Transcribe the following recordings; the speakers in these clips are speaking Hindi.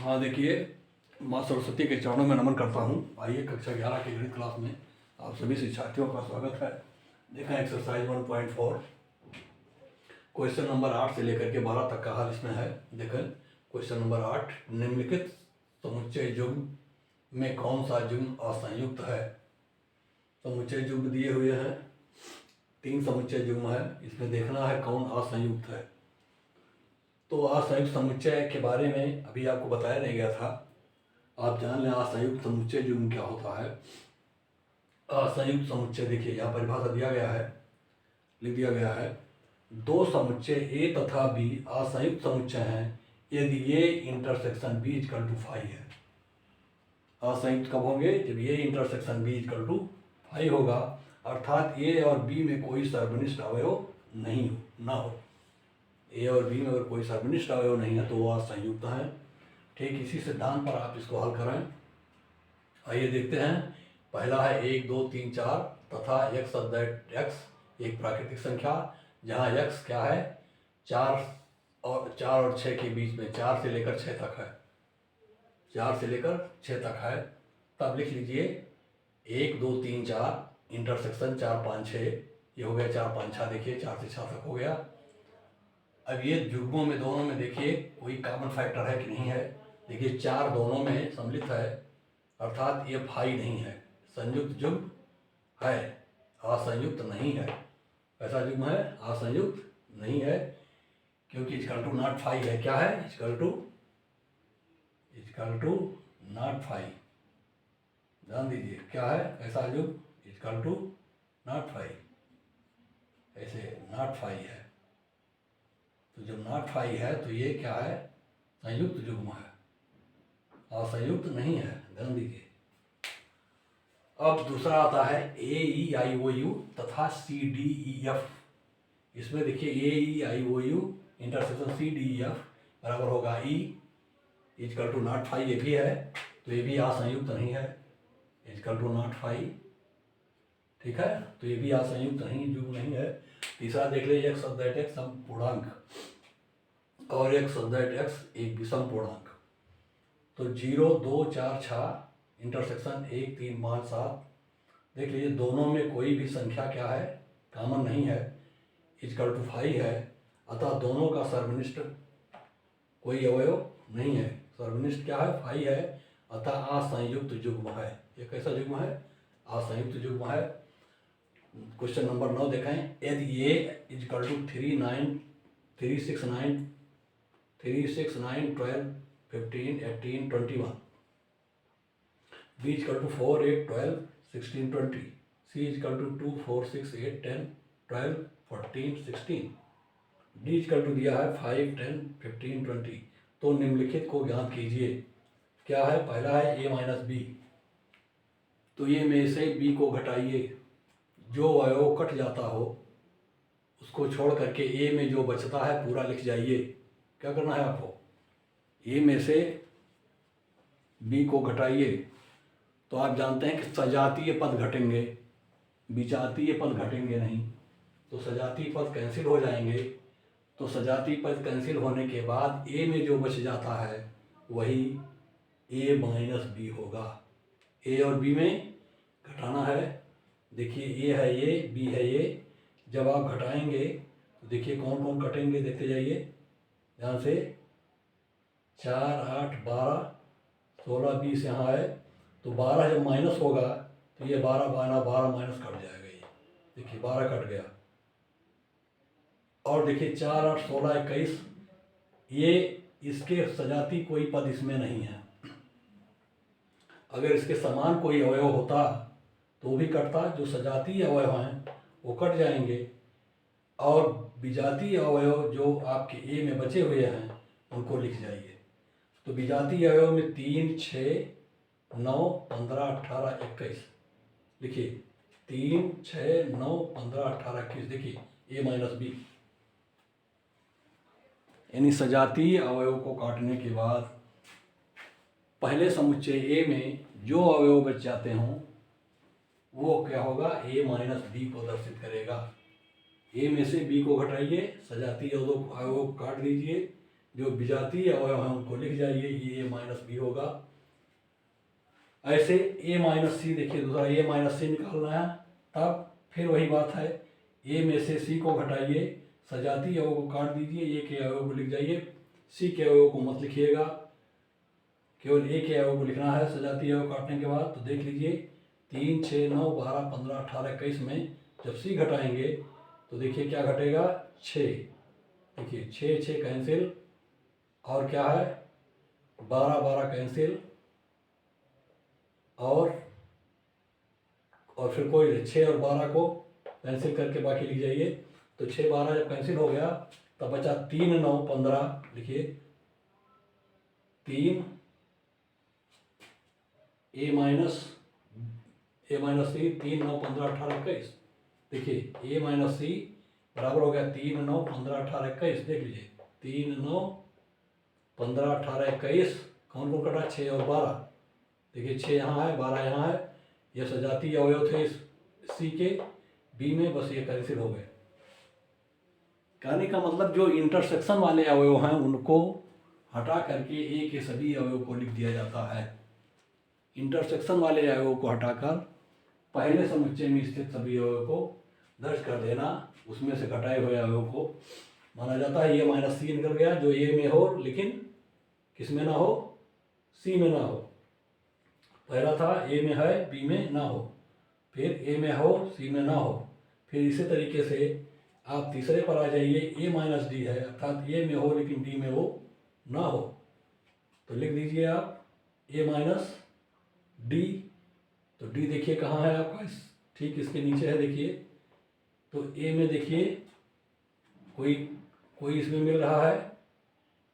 हाँ देखिए, माँ सरस्वती के चरणों में नमन करता हूँ। आइए कक्षा 11 की गणित क्लास में आप सभी शिक्षार्थियों का स्वागत है। देखें एक्सरसाइज 1.4 क्वेश्चन नंबर 8 से लेकर के 12 तक का हल इसमें है। देखें क्वेश्चन नंबर 8, निम्नलिखित समुच्चय युग्म में कौन सा युग्म असंयुक्त है। समुच्चय युग्म दिए हुए हैं, 3 समुच्चय युग्म है, इसमें देखना है कौन असंयुक्त है। तो असंयुक्त समुच्चय के बारे में अभी आपको बताया नहीं गया था, आप जान लें असंयुक्त समुच्चय युग्म क्या होता है। असंयुक्त समुच्चय देखिए यहाँ परिभाषा दिया गया है, लिख दिया गया है, दो समुच्चय ए तथा बी असंयुक्त समुच्चय हैं यदि ये intersection B equal to phi है। असंयुक्त कब होंगे? जब ये intersection B equal to phi होगा, अर्थात ए और बी में कोई सर्वनिष्ठ अवयव नहीं ना हो। ए और बी में अगर कोई सर्वनिष्ठ अवयव नहीं है तो वो असंयुक्त है। ठीक इसी सिद्धांत पर आप इसको हल करें। आइए देखते हैं। पहला है 1, 2, 3, 4 तथा x दैट x एक प्राकृतिक संख्या जहाँ x क्या है 4 और 6 के बीच में, 4 से लेकर 6 तक है, 4 से लेकर 6 तक है। तब लिख लीजिए 1, 2, 3, 4 इंटरसेक्शन 4, 5, 6, ये हो गया 4, 5, 6। देखिए 4 से 6 तक हो गया। अब ये युग्मों में दोनों में देखिए कोई कॉमन फैक्टर है कि नहीं है। देखिए 4 दोनों में सम्मिलित है, अर्थात ये फाई नहीं है, संयुक्त युग्म है, असंयुक्त नहीं है। ऐसा युग्म है, असंयुक्त नहीं है, क्योंकि इक्वल टू नॉट फाई है। क्या है? Equal to not phi. ध्यान दीजिए क्या है, ऐसा युग्म इक्वल टू नॉट फाई, ऐसे नॉट फाई है। तो जब नॉट फाई है तो ये क्या है? संयुक्त युग्म है, असंयुक्त नहीं है। ध्यान दीजिए। अब दूसरा आता है ए ई आई ओ यू तथा सी डी ई एफ। इसमें देखिए A E I O U intersection C D E F बराबर होगा E equal to not phi. ये भी है तो ये भी असंयुक्त नहीं है, इक्वल टू नॉट फाई। ठीक है, तो ये भी असंयुक्त नहीं, युग्म नहीं है। तीसरा देख लीजिए एक्स दैट एक्स समपूर्णांक और एक्स दैट एक्स एक विषम पूर्णांक। तो 0, 2, 4, 6 इंटरसेक्शन 1, 3, 5, 7। देख लीजिए दोनों में कोई भी संख्या क्या है? कॉमन नहीं है, इक्वल टू फाई है, अतः दोनों का सर्वनिष्ठ कोई अवयव नहीं है। सर्वनिष्ठ क्या है? फाई है, अतः असंयुक्त युग्म है। ये कैसा युग्म है? असंयुक्त युग्म है। क्वेश्चन नंबर 9 देखें। यदि ए equal to 3, 9, 3, 6, 9, 12, 15, 18, 21, b equal to 4, 8, 12, 16, 20, c equal to 2, 4, 6, 8, 10, 12, 14, 16, d equal to दिया है 5, 10, 15, 20। तो निम्नलिखित को ज्ञात कीजिए। क्या है? पहला है a माइनस बी, तो ये में से b को घटाइए, जो अवयव कट जाता हो उसको छोड़ करके a में जो बचता है पूरा लिख जाइए। क्या करना है आपको? a में से b को घटाइए, तो आप जानते हैं कि सजातीय पद घटेंगे, विजातीय पद घटेंगे नहीं। तो सजातीय पद कैंसिल हो जाएंगे, तो सजातीय पद कैंसिल होने के बाद a में जो बच जाता है वही a माइनस बी होगा। a और b में घटाना है। देखिए a है ये, b है ये, जब आप घटाएंगे तो देखिए कौन कौन घटेंगे, देखते जाइए ध्यान से। 4, 8, 12, 16, 20 यहाँ है, तो 12 जब माइनस होगा तो ये 12 माइनस कट जाएगा। ये देखिए 12 कट गया। और देखिए 4, 8, 16, 21, ये इसके सजाती कोई पद इसमें नहीं है। अगर इसके समान कोई अवयव होता तो भी कटता, जो सजातीय अवयव हैं वो कट जाएंगे, और विजातीय अवयव जो आपके ए में बचे हुए हैं उनको लिख जाइए। तो विजातीय अवयव में 3, 6, 9, 15, 18, 21 लिखिए। 3, 6, 9, 15, 18, 21। देखिए a माइनस बी, यानी सजातीय अवयव को काटने के बाद पहले समुच्चय a में जो अवयव बच जाते हों वो क्या होगा? a माइनस बी को दर्शित करेगा। a में से b को घटाइए, सजातीय अवयव को काट दीजिए, जो विजातीय अवयव हैं उनको लिख जाइए, ये a माइनस बी होगा। ऐसे a माइनस सी, देखिए दूसरा a माइनस सी निकालना है, तब फिर वही बात है, a में से c को घटाइए, सजातीय अवयव को काट दीजिए, a के अवयव को लिख जाइए, c के अवयव को मत लिखिएगा, केवल a के अवयव को लिखना है सजातीय अवयव काटने के बाद। तो देख लीजिए 3, 6, 9, 12, 15, 18, 21 में जब c घटाएंगे तो देखिए क्या घटेगा, 6। देखिए 6, 6 कैंसिल, और क्या है 12, 12 कैंसिल, और फिर कोई 6 और 12 को कैंसिल करके बाकी लिख जाइए। तो 6, 12 जब कैंसिल हो गया तब बचा 3, 9, 15। लिखिए 3 a माइनस सी, 3, 9, 15, 18, 21। देखिए a माइनस सी बराबर हो गया 3, 9, 15, 18, 21। देख लीजिए 3, 9, 15, 18, 21, कौन कौन कटा, 6 और 12। देखिए 6 यहाँ है, 12 यहाँ है, ये सजातीय अवयव थे इस सी के, बी में बस ये कैंसिल हो गए। कहने का मतलब जो इंटरसेक्शन वाले अवयव हैं उनको हटा करके ए के सभी अवयव को लिख दिया जाता है। इंटरसेक्शन वाले अवयव को हटाकर पहले समुच्चय में स्थित सभी अवयव को दर्ज कर देना, उसमें से घटाए हुए अवयव को माना जाता है। ये माइनस सी निकल गया जो ए में हो लेकिन किस में ना हो, सी में ना हो। पहला था ए में है बी में ना हो, फिर ए में हो सी में ना हो, फिर इसी तरीके से आप तीसरे पर आ जाइए, ए माइनस डी है अर्थात ए में हो लेकिन डी में वो ना हो। तो लिख दीजिए आप ए माइनस डी। तो डी देखिए कहाँ है आपका, ठीक इसके नीचे है। देखिए तो ए में देखिए कोई इसमें मिल रहा है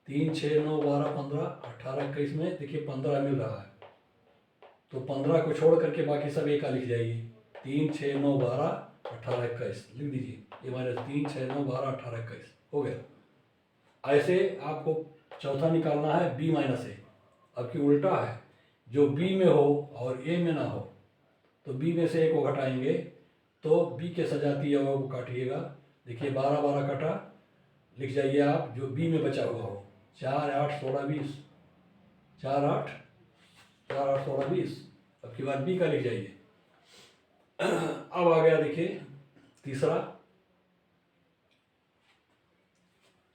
3, 6, 9, 12, 15, 18, 21 में देखिए 15 मिल रहा है। तो 15 को छोड़ करके बाकी सब ए का लिख जाइए, 3, 6, 9, 12, 18, 21 लिख दीजिए। ए माइनस 3, 6, 9, 12, 18, 21 हो गया। ऐसे आपको चौथा निकालना है बी माइनस ए। अब की उल्टा है, जो बी में हो और ए में ना हो, तो बी में से ए को घटाएंगे तो बी के सजातीय अवयव को काटिएगा। देखिए 12, 12 कटा, लिख जाइए आप जो बी में बचा हुआ हो, 4, 8, 16, 20, 4, 8, 16, 20। अब की बार बी का लिख जाइए। अब आ गया देखिए तीसरा,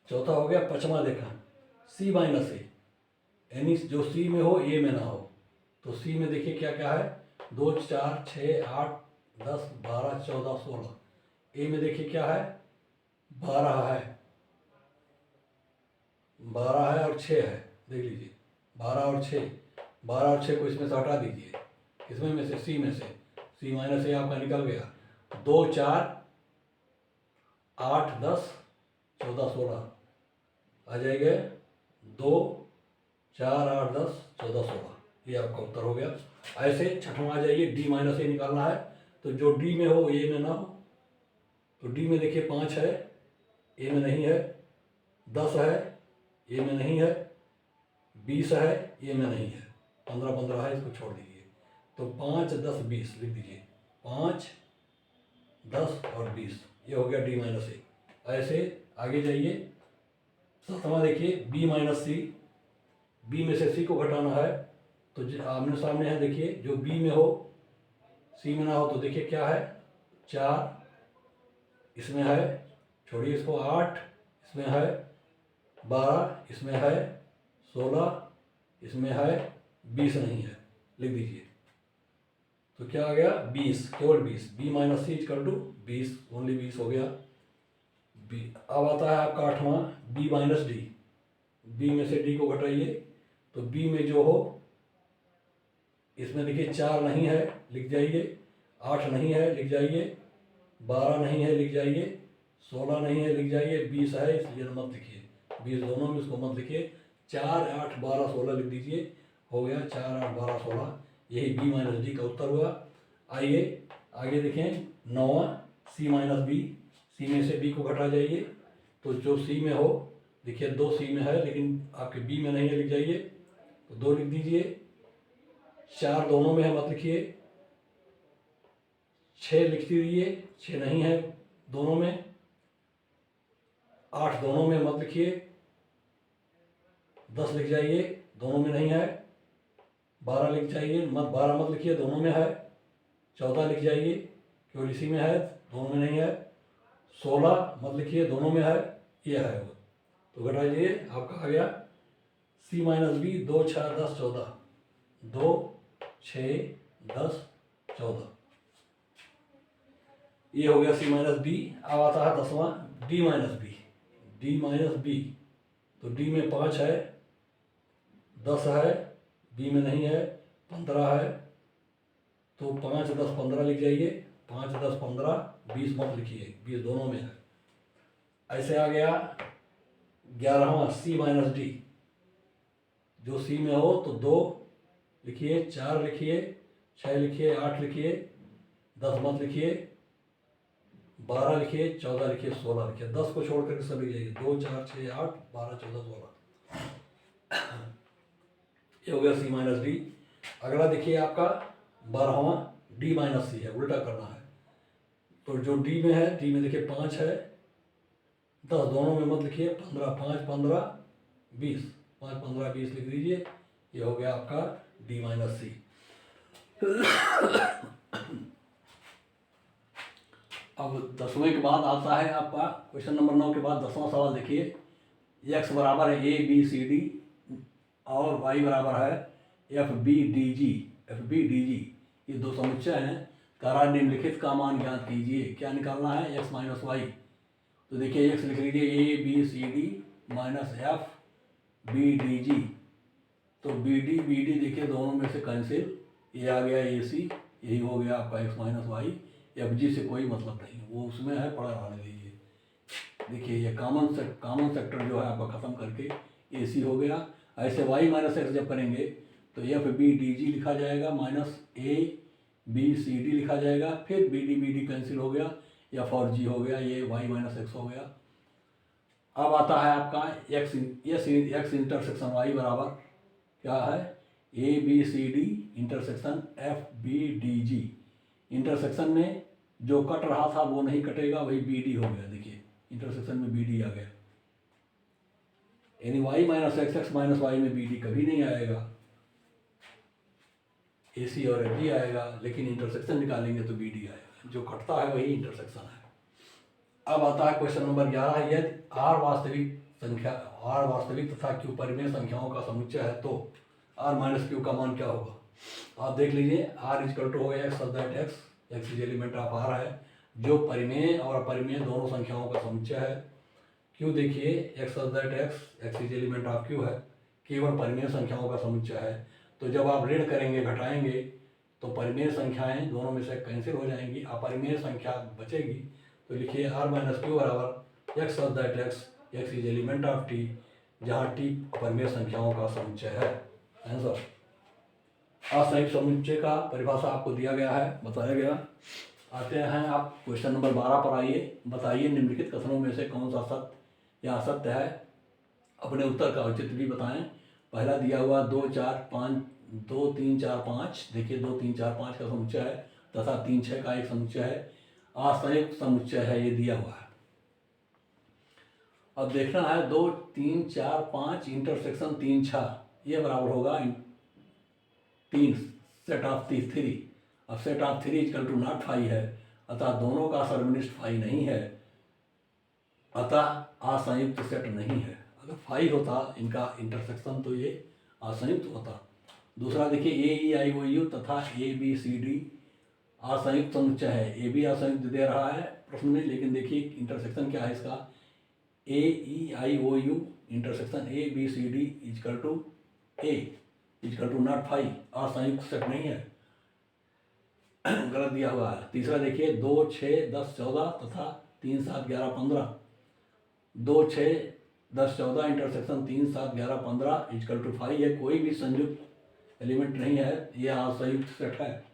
चौथा हो गया, पांचवा देखा सी माइनस ए, यानी जो सी में हो ए में ना हो। तो सी में देखिए क्या क्या है, 2, 4, 6, 8, 10, 12, 14, 16। ए में देखिए क्या है, 12 है, 12 है और 6 है। देख लीजिए 12 और 6, 12 और 6 को इसमें से हटा दीजिए, किसमें में से, सी में से। सी माइनस ए आपका निकल गया, 2, 4, 8, 10, 14, 16 आ जाएगा, 2, 4, 8, 10, 14, 16। ये आपका उत्तर हो गया। ऐसे छठवां आ जाइए, डी माइनस ए निकालना है। तो जो डी में हो ए में ना हो, तो डी में देखिए 5 है, ए में नहीं है, 10 है, ए में नहीं है, 20 है, ए में नहीं है, 15, 15 है, इसको छोड़ दीजिए। तो 5, 10, 20 लिख दीजिए, 5, 10 और 20, ये हो गया डी माइनस ए। ऐसे आगे जाइए, सातवां देखिए बी माइनस सी। बी में से सी को घटाना है, तो आमने सामने है। देखिए जो बी में हो सी में ना हो, तो देखिए क्या है, 4 इसमें है, छोड़िए इसको, 8 इसमें है, 12 इसमें है, 16 इसमें है, 20 नहीं है, लिख दीजिए। तो क्या आ गया, 20, केवल 20। B minus C equal to 20, only 20 हो गया। बी अब आता है आपका आठवां, बी माइनस डी। बी में से डी को घटाइए, तो बी में जो हो, इसमें देखिए 4 नहीं है, लिख जाइए, 8 नहीं है, लिख जाइए, 12 नहीं है, लिख जाइए, 16 नहीं है, लिख जाइए, 20 है इसलिए मत लिखिए, 20 दोनों में, इसको मत लिखिए। 4, 8, 12, 16 लिख दीजिए, हो गया 4, 8, 12, 16। यही बी माइनस डी का उत्तर हुआ। आइए आगे देखें, नौवां सी माइनस बी। सी में से बी को घटा जाइए, तो जो सी में हो, देखिए 2 सी में है लेकिन आपके बी में नहीं है, लिख जाइए, तो 2 लिख दीजिए। 4 दोनों में है, मत लिखिए। 6 लिख दीजिए, 6 नहीं है दोनों में। 8 दोनों में, मत लिखिए। 10 लिख जाइए, दोनों में नहीं है। 12 लिख जाइए, 12 मत लिखिए, दोनों में है। 14 लिख जाइए, केवल इसी में है, दोनों में नहीं है। 16 मत लिखिए, दोनों में है, ये है वो। तो घटाइए, आपका आ गया C माइनस बी, 2 6 10 14, 2 6 10 14, ये हो गया C माइनस बी। अब आता है 10वां D minus B. D minus B, तो D में 5 है, 10 है, B में नहीं है, 15 है, तो 5 10 15 लिख जाइए। 5 10 15, 20 मत लिखिए, 20 दोनों में है। ऐसे आ गया 11वां C माइनस डी। जो C में हो तो 2 लिखिए, 4 लिखिए, 6 लिखिए, 8 लिखिए, 10 मत लिखिए, 12 लिखिए, 14 लिखिए, 16 लिखिए। 10 को छोड़ करके सब लिख जाइए, 2 4 6 8 12 14 16। ये हो गया C माइनस डी। अगला देखिए आपका 12वां D माइनस सी है, उल्टा करना है। तो जो D में है, D में देखिए 5 है, 10 दोनों में मत लिखिए, 15 5 15 20, 5 15 20 लिख दीजिए। ये हो गया आपका D माइनस सी। अब 10वें के बाद आता है आपका क्वेश्चन नंबर 9 के बाद 10वां सवाल देखिए। x बराबर है ABCD और y बराबर है FBDG। ये दो समुच्चय हैं। कार्य निम्नलिखित का मान ज्ञात कीजिए। क्या निकालना है? x minus Y. तो देखिए x लिख लीजिए ABCD माइनस FBDG। तो BD देखिए दोनों में से कैंसिल, ये आ गया AC, यही हो गया आपका x माइनस वाई। FG से कोई मतलब नहीं, वो उसमें है, पढ़ा रहने दीजिए। देखिए ये कॉमन सेक्टर जो है आपका ख़त्म करके AC हो गया। ऐसे y माइनस एक्स जब करेंगे तो FBDG लिखा जाएगा माइनस ABCD लिखा जाएगा, फिर BD कैंसिल हो गया, F और G हो गया, ये y माइनस एक्स हो गया। अब आता है आपका x इंटरसेक्शन y बराबर क्या है? ABCD intersection FBDG। इंटरसेक्शन में जो कट रहा था वो नहीं कटेगा, वही BD हो गया। देखिए इंटरसेक्शन में BD आ गया, यानी y minus X minus Y में BD कभी नहीं आएगा, AC और FG आएगा, लेकिन इंटरसेक्शन निकालेंगे तो BD आएगा। जो कटता है वही इंटरसेक्शन है। अब आता है क्वेश्चन नंबर 11। यदि R वास्तविक तथा Q परिमेय संख्याओं का समुच्चय है तो R माइनस Q का मान क्या होगा? आप देख लीजिए, R इजकल टू हो गया x such that x is element of R है, जो परिमेय और अपरिमेय दोनों संख्याओं का समुच्चय है। Q देखिए x such that x is element of Q है, केवल परिमेय संख्याओं का समुच्चय है। तो जब आप ऋण करेंगे, घटाएंगे, तो परिमेय संख्याएं दोनों में से कैंसिल हो जाएंगी, अपरिमेय संख्या बचेगी। तो लिखिए R माइनस Q बराबर x such that x is element of T, जहाँ T अपरिमेय संख्याओं का समुच्चय है। आंसर। असंयुक्त समुच्चय का परिभाषा आपको दिया गया है, बताया गया। आते हैं आप क्वेश्चन नंबर 12 पर। आइए, बताइए निम्नलिखित कथनों में से कौन सा सत्य या असत्य है? अपने उत्तर का औचित्य भी बताएं। पहला दिया हुआ 2 3 4 5, देखिए 2 3 4 5 का समुच्चय है तथा 3 6 का एक समुच्चय है, असंयुक्त समुच्चय है, ये दिया हुआ है। अब देखना है 2 3 4 5 इंटरसेक्शन 3 6, ये बराबर होगा 3 सेट ऑफ 3। अब set of 3 equal to not 5 है, अतः दोनों का सर्वनिष्ठ 5 नहीं है, अतः असंयुक्त सेट नहीं है। अगर 5 होता इनका इंटरसेक्शन तो ये असंयुक्त होता। दूसरा देखिए AEIOU तथा ABCD असंयुक्त समुच्चय है। ए भी असंयुक्त दे रहा है प्रश्न में, लेकिन देखिए इंटरसेक्शन क्या है इसका? AEIOU intersection ABCD equal to A equal to not 5, असंयुक्त सेट नहीं है, गलत दिया हुआ है। तीसरा देखिए 2 6 10 14 तथा 3 7 11 15, 2 6 10 14 इंटरसेक्शन 3 7 11 15 इक्वल टू 5 है, कोई भी संयुक्त एलिमेंट नहीं है, यह असंयुक्त सेट है।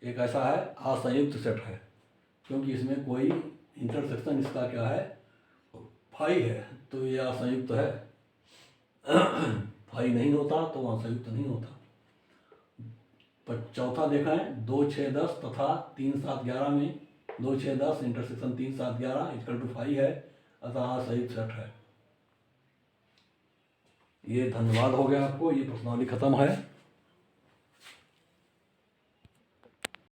एक ऐसा है असंयुक्त सेट है, क्योंकि इसमें कोई इंटरसेक्शन इसका क्या है? 5 है, तो यह असंयुक्त है। 5 नहीं होता तो असंयुक्त नहीं होता। पर चौथा देखा है 2 6 10 तथा 3 7 11 में 2 6 10 इंटरसेक्शन 3 7 11 इक्वल टू 5 है, अतः असंयुक्त सेट है। ये धन्यवाद हो गया आपको, ये प्रश्नावली खत्म है।